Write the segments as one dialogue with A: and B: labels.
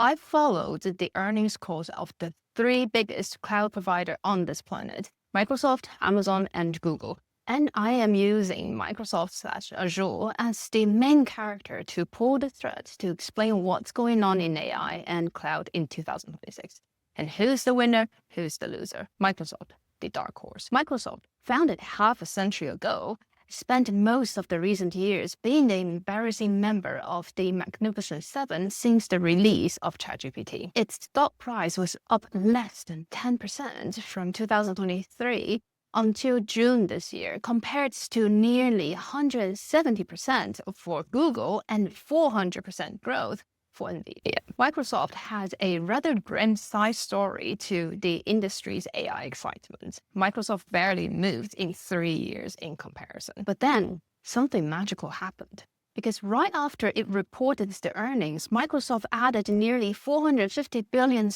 A: I followed the earnings calls of the three biggest cloud provider on this planet, Microsoft, Amazon, and Google. And I am using Microsoft/Azure as the main character to pull the thread to explain what's going on in AI and cloud in 2026. And who's the winner? Who's the loser? Microsoft, the dark horse. Microsoft, founded half a century ago, spent most of the recent years being the embarrassing member of the Magnificent Seven since the release of ChatGPT. Its stock price was up less than 10% from 2023 until June this year, compared to nearly 170% for Google and 400% growth for NVIDIA. Microsoft has a rather grim side story to the industry's AI excitement. Microsoft barely moved in 3 years in comparison. But then something magical happened. Because right after it reported the earnings, Microsoft added nearly $450 billion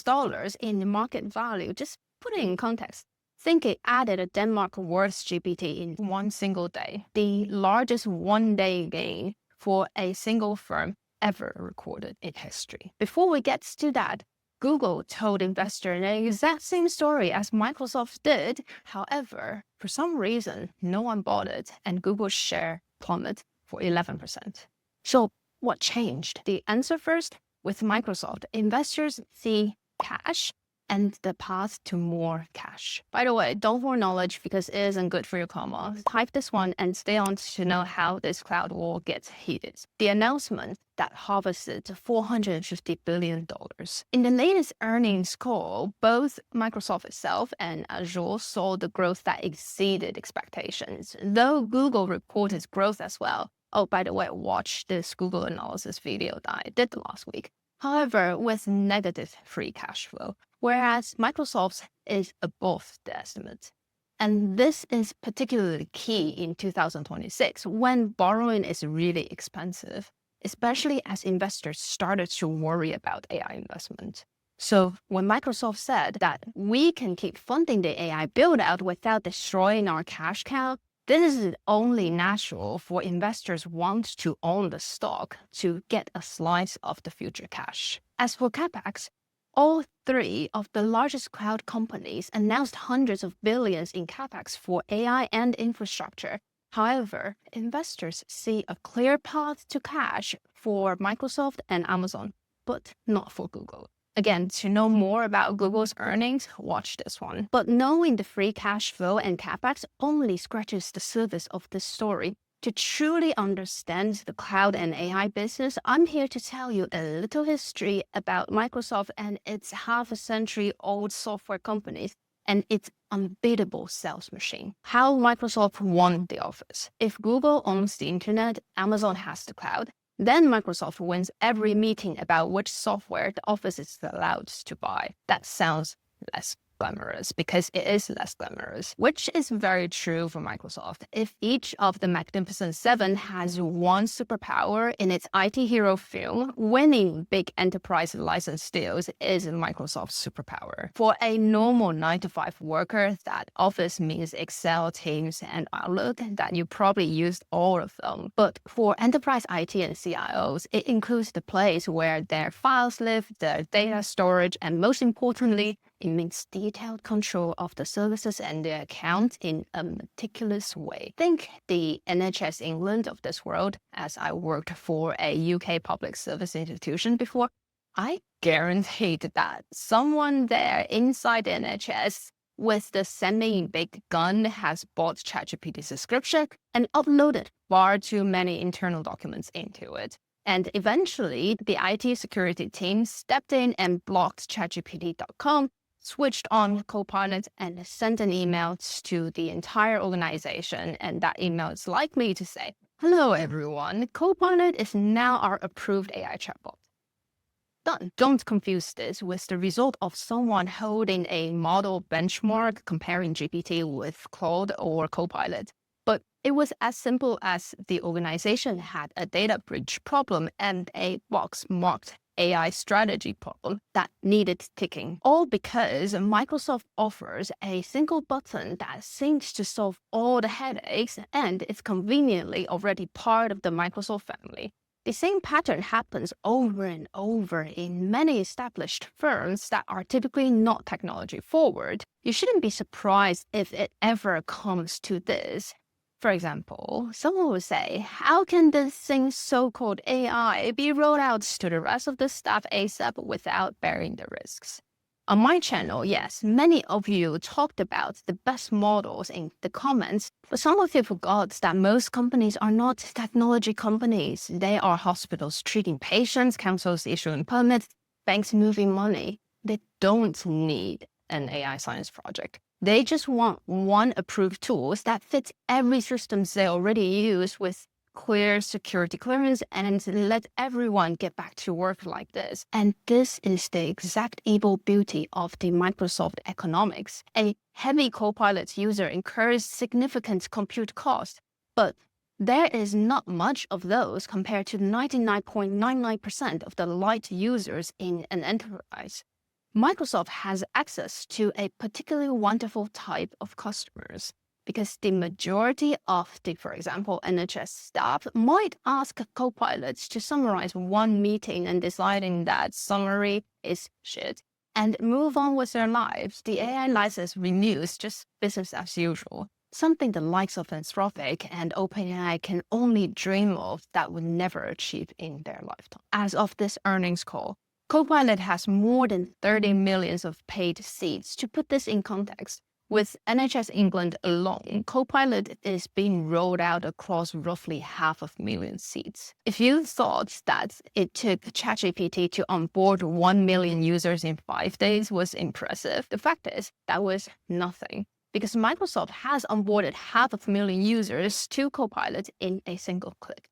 A: in market value. Just put it in context. Think it added a Denmark worth GPT in one single day, the largest one-day gain for a single firm ever recorded in history. Before we get to that, Google told investors the exact same story as Microsoft did. However, for some reason, no one bought it, and Google's share plummeted for 11%. So what changed? The answer first, with Microsoft, investors see cash and the path to more cash. By the way, don't foreknowledge because it isn't good for your karma. Type this one and stay on to know how this cloud war gets heated. The announcement that harvested $450 billion. In the latest earnings call, both Microsoft itself and Azure saw the growth that exceeded expectations, though Google reported growth as well. Oh, by the way, watch this Google analysis video that I did last week. However, with negative free cash flow, whereas Microsoft's is above the estimate. And this is particularly key in 2026 when borrowing is really expensive, especially as investors started to worry about AI investment. So when Microsoft said that we can keep funding the AI build-out without destroying our cash cow, this is only natural for investors want to own the stock to get a slice of the future cash. As for CapEx, all three of the largest cloud companies announced hundreds of billions in CapEx for AI and infrastructure. However, investors see a clear path to cash for Microsoft and Amazon, but not for Google. Again, to know more about Google's earnings, watch this one. But knowing the free cash flow and CapEx only scratches the surface of this story. To truly understand the cloud and AI business, I'm here to tell you a little history about Microsoft and its half-a-century-old software companies and its unbeatable sales machine. How Microsoft won the office. If Google owns the internet, Amazon has the cloud, then Microsoft wins every meeting about which software the office is allowed to buy. That sounds less glamorous because it is less glamorous, which is very true for Microsoft. If each of the Magnificent Seven has one superpower in its IT hero film, winning big enterprise license deals is Microsoft's superpower. For a normal 9-to-5 worker, that office means Excel, Teams, and Outlook that you probably used all of them. But for enterprise IT and CIOs, it includes the place where their files live, their data storage, and most importantly, it means detailed control of the services and the account in a meticulous way. Think the NHS England of this world, as I worked for a UK public service institution before. I guaranteed that someone there inside the NHS with the semi-big gun has bought ChatGPT subscription and uploaded far too many internal documents into it. And eventually, the IT security team stepped in and blocked ChatGPT.com, switched on Copilot, and sent an email to the entire organization. And that email is likely to say, "Hello, everyone. Copilot is now our approved AI chatbot." Done. Don't confuse this with the result of someone holding a model benchmark comparing GPT with Claude or Copilot. But it was as simple as the organization had a data breach problem and a box marked AI strategy problem that needed ticking. All because Microsoft offers a single button that seems to solve all the headaches and is conveniently already part of the Microsoft family. The same pattern happens over and over in many established firms that are typically not technology forward. You shouldn't be surprised if it ever comes to this. For example, someone will say, how can this thing so-called AI be rolled out to the rest of the staff ASAP without bearing the risks? On my channel, yes, many of you talked about the best models in the comments, but some of you forgot that most companies are not technology companies. They are hospitals treating patients, councils issuing permits, banks moving money. They don't need an AI science project. They just want one approved tools that fits every system they already use with clear security clearance and let everyone get back to work like this. And this is the exact evil beauty of the Microsoft economics. A heavy Copilot user incurs significant compute cost, but there is not much of those compared to 99.99% of the light users in an enterprise. Microsoft has access to a particularly wonderful type of customers, because the majority of the, for example, NHS staff might ask Copilots to summarize one meeting and deciding that summary is shit and move on with their lives. The AI license renews just business as usual, something the likes of Anthropic and OpenAI can only dream of that would never achieve in their lifetime. As of this earnings call, Copilot has more than 30 million of paid seats. To put this in context, with NHS England alone, Copilot is being rolled out across roughly 500,000 seats. If you thought that it took ChatGPT to onboard 1 million users in 5 days was impressive, the fact is that was nothing, because Microsoft has onboarded 500,000 users to Copilot in a single click.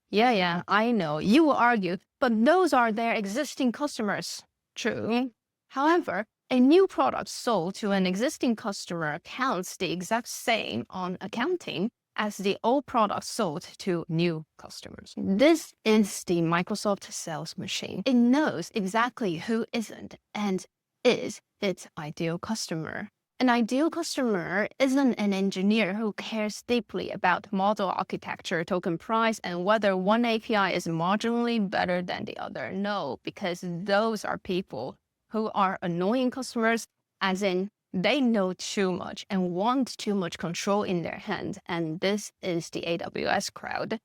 A: Yeah, I know. You will argue, but those are their existing customers. True. However, a new product sold to an existing customer counts the exact same on accounting as the old product sold to new customers. This is the Microsoft sales machine. It knows exactly who isn't and is its ideal customer. An ideal customer isn't an engineer who cares deeply about model architecture, token price, and whether one API is marginally better than the other. No, because those are people who are annoying customers, as in they know too much and want too much control in their hands, and this is the AWS crowd.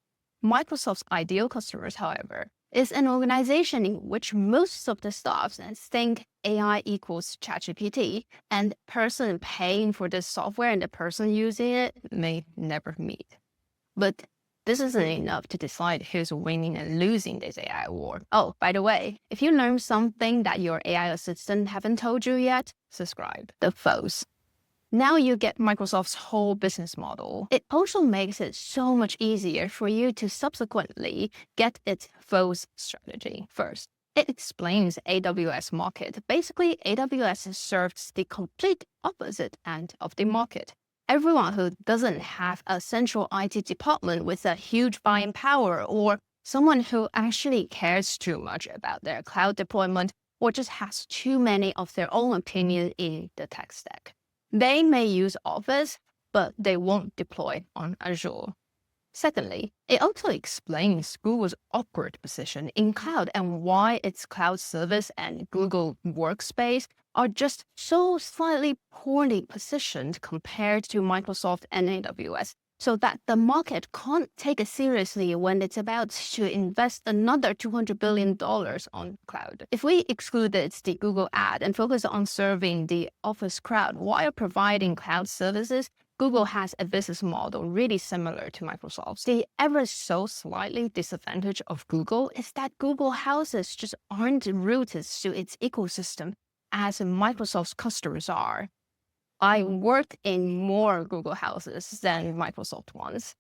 A: Microsoft's ideal customers, however, is an organization in which most of the staff think AI equals ChatGPT, and the person paying for this software and the person using it may never meet. But this isn't enough to decide who's winning and losing this AI war. Oh, by the way, if you learned something that your AI assistant haven't told you yet, subscribe. The foes. Now you get Microsoft's whole business model. It also makes it so much easier for you to subsequently get its foes strategy. First, it explains AWS market. Basically, AWS serves the complete opposite end of the market. Everyone who doesn't have a central IT department with a huge buying power, or someone who actually cares too much about their cloud deployment, or just has too many of their own opinions in the tech stack. They may use Office, but they won't deploy on Azure. Secondly, it also explains Google's awkward position in cloud and why its cloud service and Google Workspace are just so slightly poorly positioned compared to Microsoft and AWS, so that the market can't take it seriously when it's about to invest another $200 billion on cloud. If we excluded the Google ad and focus on serving the Office crowd while providing cloud services, Google has a business model really similar to Microsoft's. The ever so slightly disadvantage of Google is that Google houses just aren't rooted to its ecosystem as Microsoft's customers are. I worked in more Google houses than Microsoft ones.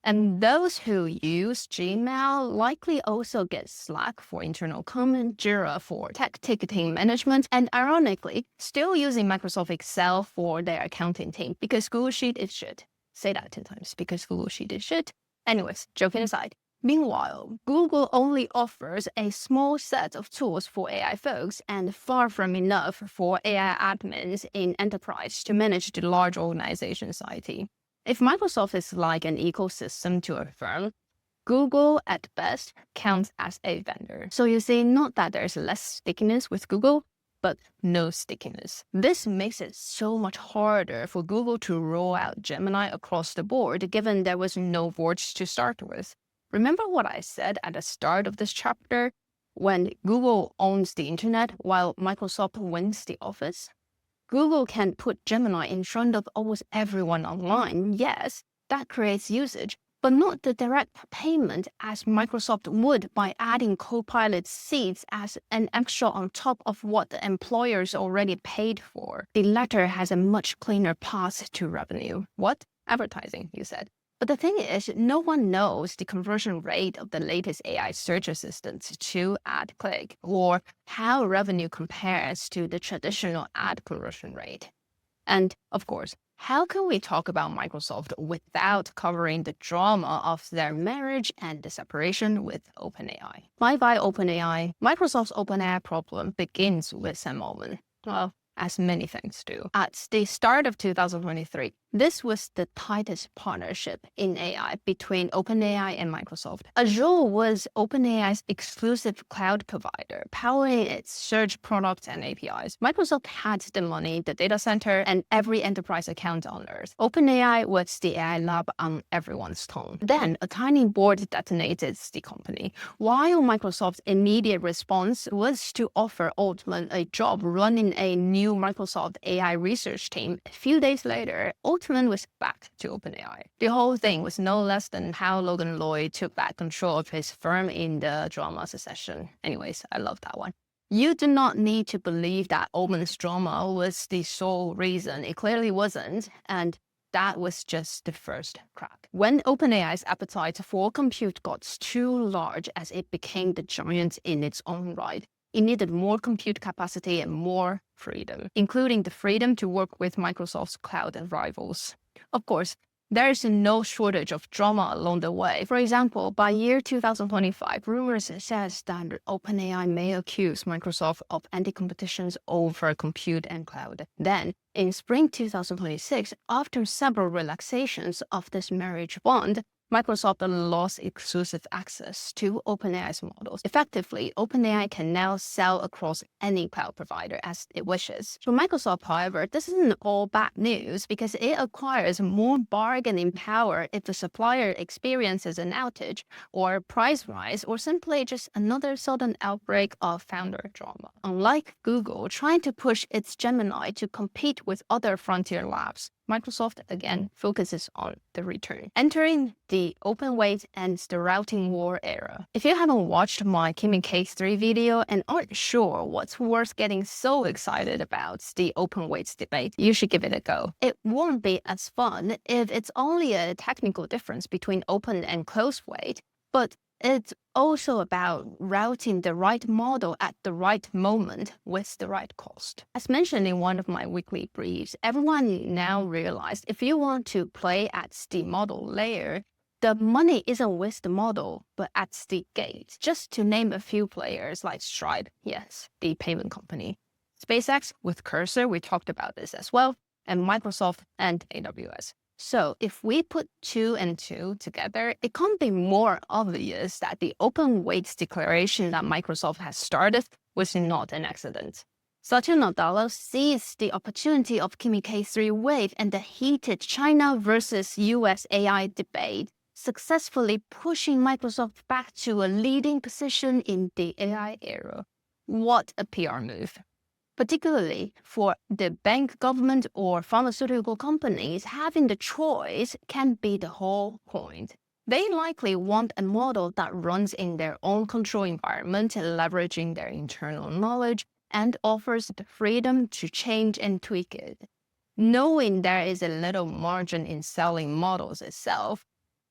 A: And those who use Gmail likely also get Slack for internal comment, Jira for tech ticketing management, and ironically, still using Microsoft Excel for their accounting team because Google Sheet is shit. Say that 10 times, because Google Sheet is shit. Anyways, joking aside. Meanwhile, Google only offers a small set of tools for AI folks and far from enough for AI admins in enterprise to manage the large organization's IT. If Microsoft is like an ecosystem to a firm, Google at best counts as a vendor. So you see, not that there's less stickiness with Google, but no stickiness. This makes it so much harder for Google to roll out Gemini across the board, given there was no boards to start with. Remember what I said at the start of this chapter? When Google owns the internet while Microsoft wins the office? Google can put Gemini in front of almost everyone online. Yes, that creates usage, but not the direct payment as Microsoft would by adding Copilot seats as an extra on top of what the employers already paid for. The latter has a much cleaner path to revenue. What? Advertising, you said. But the thing is, no one knows the conversion rate of the latest AI search assistant to ad click, or how revenue compares to the traditional ad conversion rate. And of course, how can we talk about Microsoft without covering the drama of their marriage and the separation with OpenAI? Bye-bye OpenAI. Microsoft's OpenAI problem begins with Sam Altman. Well, as many things do. At the start of 2023, this was the tightest partnership in AI between OpenAI and Microsoft. Azure was OpenAI's exclusive cloud provider, powering its search products and APIs. Microsoft had the money, the data center, and every enterprise account on Earth. OpenAI was the AI lab on everyone's tongue. Then a tiny board detonated the company. While Microsoft's immediate response was to offer Altman a job running a new Microsoft AI research team, a few days later, Altman was back to OpenAI. The whole thing was no less than how Logan Lloyd took back control of his firm in the drama Succession. Anyways, I love that one. You do not need to believe that Altman's drama was the sole reason. It clearly wasn't, and that was just the first crack. When OpenAI's appetite for compute got too large as it became the giant in its own right, it needed more compute capacity and more freedom, including the freedom to work with Microsoft's cloud rivals. Of course, there is no shortage of drama along the way. For example, by year 2025, rumors says that OpenAI may accuse Microsoft of anti-competitions over compute and cloud. Then, in spring 2026, after several relaxations of this marriage bond, Microsoft lost exclusive access to OpenAI's models. Effectively, OpenAI can now sell across any cloud provider as it wishes. For Microsoft, however, this isn't all bad news because it acquires more bargaining power if the supplier experiences an outage or price rise or simply just another sudden outbreak of founder drama. Unlike Google trying to push its Gemini to compete with other frontier labs, Microsoft again focuses on the return, entering the open weight and the routing war era. If you haven't watched my Kimi Case 3 video and aren't sure what's worth getting so excited about the open weights debate, you should give it a go. It won't be as fun if it's only a technical difference between open and closed weight, but it's also about routing the right model at the right moment with the right cost. As mentioned in one of my weekly briefs, everyone now realized if you want to play at the model layer, the money isn't with the model, but at the gate. Just to name a few players like Stripe, yes, the payment company, SpaceX with Cursor, we talked about this as well, and Microsoft and AWS. So if we put 2 and 2 together, it can't be more obvious that the open weights declaration that Microsoft has started was not an accident. Satya Nadella seized the opportunity of Kimi K3 wave and the heated China versus US AI debate, successfully pushing Microsoft back to a leading position in the AI era. What a PR move. Particularly for the bank, government, or pharmaceutical companies, having the choice can be the whole point. They likely want a model that runs in their own control environment, leveraging their internal knowledge, and offers the freedom to change and tweak it. Knowing there is a little margin in selling models itself,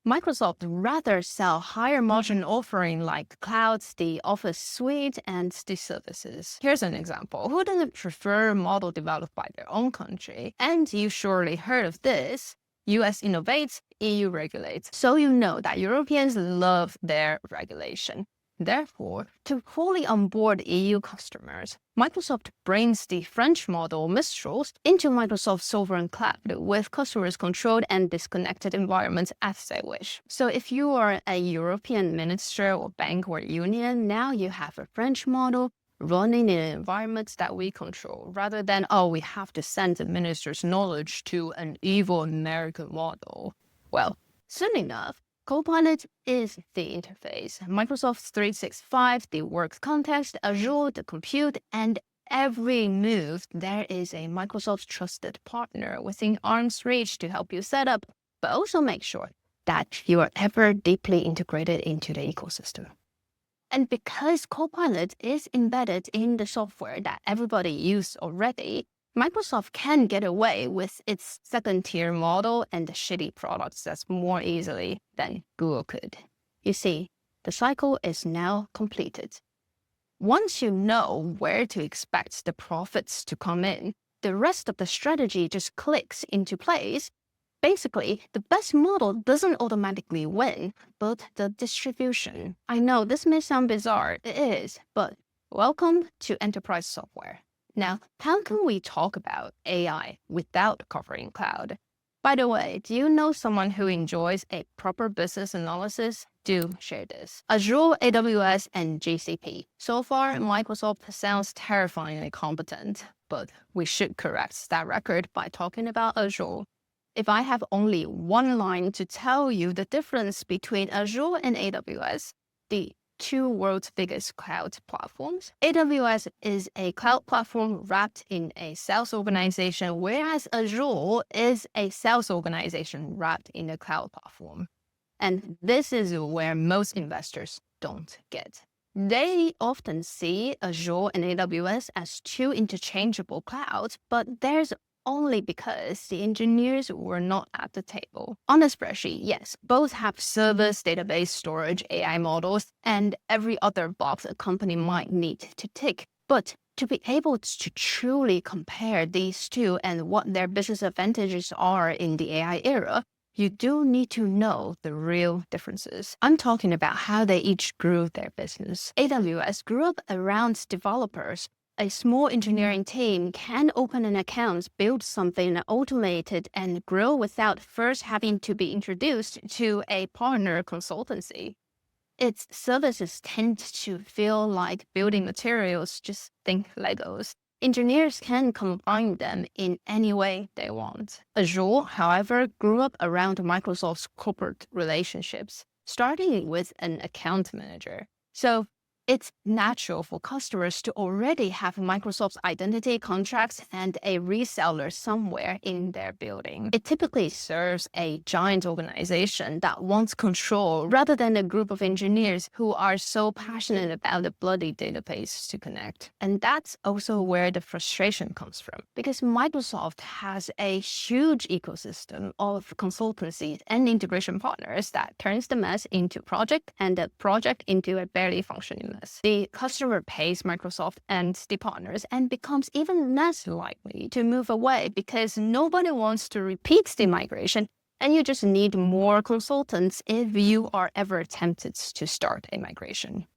A: Microsoft rather sell higher margin offering like clouds, the Office suite, and the services. Here's an example. Who doesn't prefer a model developed by their own country? And you surely heard of this. US innovates, EU regulates. So you know that Europeans love their regulation. Therefore, to fully onboard EU customers, Microsoft brings the French model Mistral into Microsoft's sovereign cloud with customers controlled and disconnected environments as they wish. So if you are a European minister or bank or union, now you have a French model running in environments that we control, rather than, we have to send the minister's knowledge to an evil American model. Well, soon enough, Copilot is the interface. Microsoft 365, the work context, Azure, the compute, and every move, there is a Microsoft trusted partner within arm's reach to help you set up, but also make sure that you are ever deeply integrated into the ecosystem. And because Copilot is embedded in the software that everybody uses already, Microsoft can get away with its second-tier model and the shitty products that's more easily than Google could. You see, the cycle is now completed. Once you know where to expect the profits to come in, the rest of the strategy just clicks into place. Basically, the best model doesn't automatically win, but the distribution. I know this may sound bizarre, it is, but welcome to enterprise software. Now, how can we talk about AI without covering cloud? By the way, do you know someone who enjoys a proper business analysis? Do share this. Azure, AWS, and GCP. So far, Microsoft sounds terrifyingly competent, but we should correct that record by talking about Azure. If I have only one line to tell you the difference between Azure and AWS, the two world's biggest cloud platforms, AWS is a cloud platform wrapped in a sales organization, whereas Azure is a sales organization wrapped in a cloud platform. And this is where most investors don't get. They often see Azure and AWS as two interchangeable clouds, but there's only because the engineers were not at the table. On the spreadsheet, yes, both have servers, database, storage, AI models, and every other box a company might need to tick. But to be able to truly compare these two and what their business advantages are in the AI era, you do need to know the real differences. I'm talking about how they each grew their business. AWS grew up around developers. A small engineering team can open an account, build something automated, and grow without first having to be introduced to a partner consultancy. Its services tend to feel like building materials, just think Legos. Engineers can combine them in any way they want. Azure, however, grew up around Microsoft's corporate relationships, starting with an account manager. So it's natural for customers to already have Microsoft's identity contracts and a reseller somewhere in their building. It typically serves a giant organization that wants control rather than a group of engineers who are so passionate about the bloody database to connect. And that's also where the frustration comes from, because Microsoft has a huge ecosystem of consultancies and integration partners that turns the mess into project and the project into a barely functioning mess. The customer pays Microsoft and the partners and becomes even less likely to move away because nobody wants to repeat the migration, and you just need more consultants if you are ever tempted to start a migration.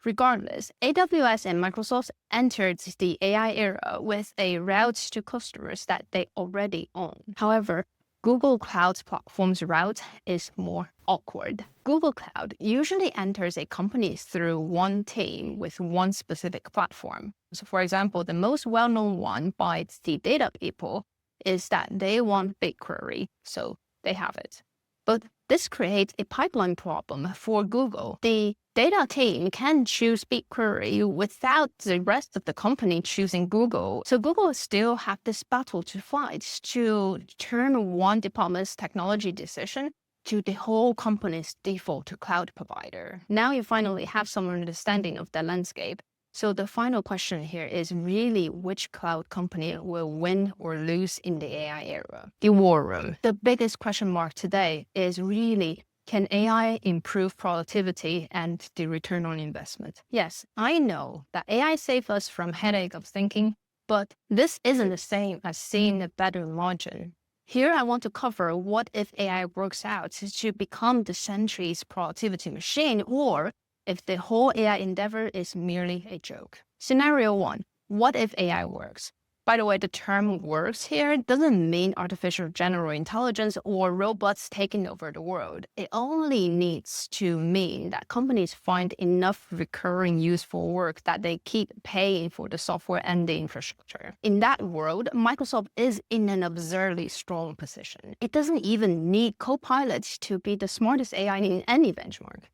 A: Regardless, AWS and Microsoft entered the AI era with a route to customers that they already own. However, Google Cloud Platform's route is more awkward. Google Cloud usually enters a company through one team with one specific platform. So for example, the most well-known one by the data people is that they want BigQuery, so they have it. But this creates a pipeline problem for Google. The data team can choose BigQuery without the rest of the company choosing Google. So Google still have this battle to fight to turn one department's technology decision to the whole company's default cloud provider. Now you finally have some understanding of the landscape. So the final question here is really which cloud company will win or lose in the AI era? The war room. The biggest question mark today is really, can AI improve productivity and the return on investment? Yes, I know that AI saves us from headache of thinking, but this isn't the same as seeing a better margin. Here I want to cover what if AI works out to become the century's productivity machine, or if the whole AI endeavor is merely a joke. Scenario 1. What if AI works? By the way, the term works here doesn't mean artificial general intelligence or robots taking over the world. It only needs to mean that companies find enough recurring useful work that they keep paying for the software and the infrastructure. In that world, Microsoft is in an absurdly strong position. It doesn't even need Copilot to be the smartest AI in any benchmark.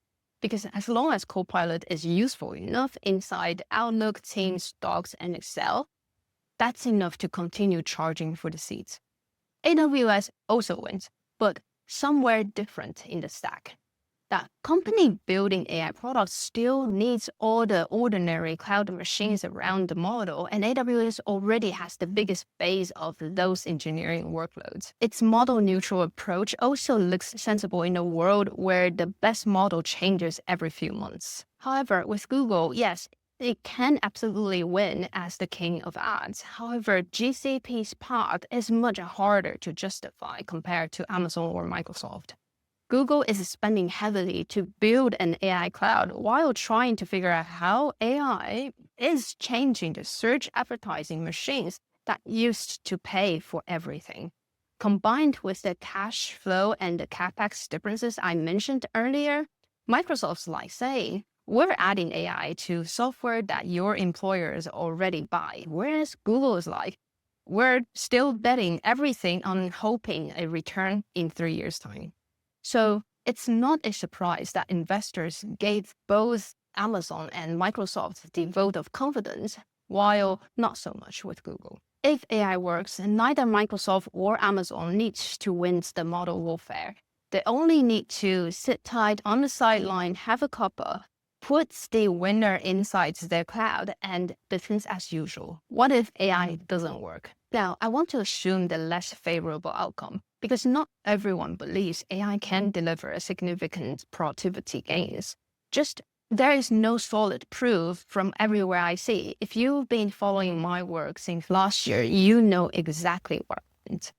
A: Because as long as Copilot is useful enough inside Outlook, Teams, Docs, and Excel, that's enough to continue charging for the seats. AWS also wins, but somewhere different in the stack. That company building AI products still needs all the ordinary cloud machines around the model, and AWS already has the biggest base of those engineering workloads. Its model-neutral approach also looks sensible in a world where the best model changes every few months. However, with Google, yes, it can absolutely win as the king of ads. However, GCP's path is much harder to justify compared to Amazon or Microsoft. Google is spending heavily to build an AI cloud while trying to figure out how AI is changing the search advertising machines that used to pay for everything. Combined with the cash flow and the capex differences I mentioned earlier, Microsoft's like saying, we're adding AI to software that your employers already buy, whereas Google is like, we're still betting everything on hoping a return in 3 years' time. So it's not a surprise that investors gave both Amazon and Microsoft the vote of confidence, while not so much with Google. If AI works, neither Microsoft or Amazon needs to win the model warfare. They only need to sit tight on the sideline, have a cuppa, puts the winner inside their cloud, and business as usual. What if AI doesn't work? Now, I want to assume the less favorable outcome, because not everyone believes AI can deliver a significant productivity gains. Just there is no solid proof from everywhere I see. If you've been following my work since last year, you know exactly what I meant.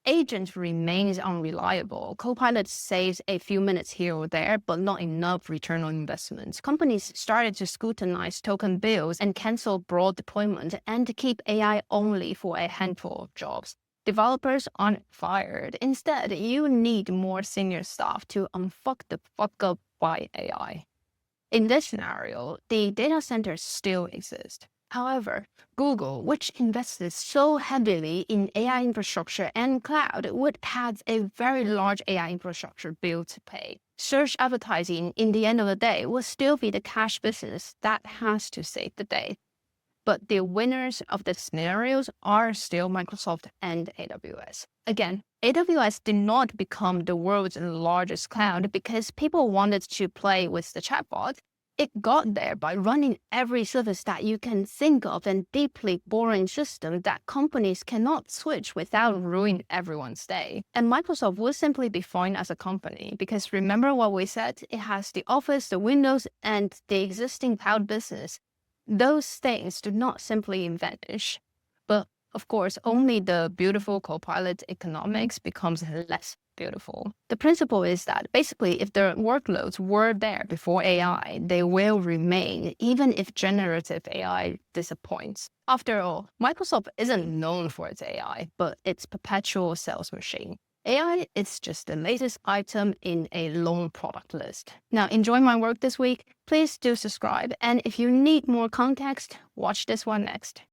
A: Agent remains unreliable. Copilot saves a few minutes here or there, but not enough return on investment. Companies started to scrutinize token bills and cancel broad deployment and to keep AI only for a handful of jobs. Developers aren't fired. Instead, you need more senior staff to unfuck the fuck up by AI. In this scenario, the data centers still exist. However, Google, which invested so heavily in AI infrastructure and cloud, would have a very large AI infrastructure bill to pay. Search advertising, in the end of the day, will still be the cash business that has to save the day. But the winners of the scenarios are still Microsoft and AWS. Again, AWS did not become the world's largest cloud because people wanted to play with the chatbot. It got there by running every service that you can think of and deeply boring system that companies cannot switch without ruining everyone's day. And Microsoft will simply be fine as a company because remember what we said? It has the Office, the Windows, and the existing cloud business. Those things do not simply vanish. But of course, only the beautiful Copilot economics becomes less beautiful. The principle is that basically if the workloads were there before AI, they will remain even if generative AI disappoints. After all, Microsoft isn't known for its AI, but its perpetual sales machine. AI is just the latest item in a long product list. Now, enjoy my work this week. Please do subscribe. And if you need more context, watch this one next.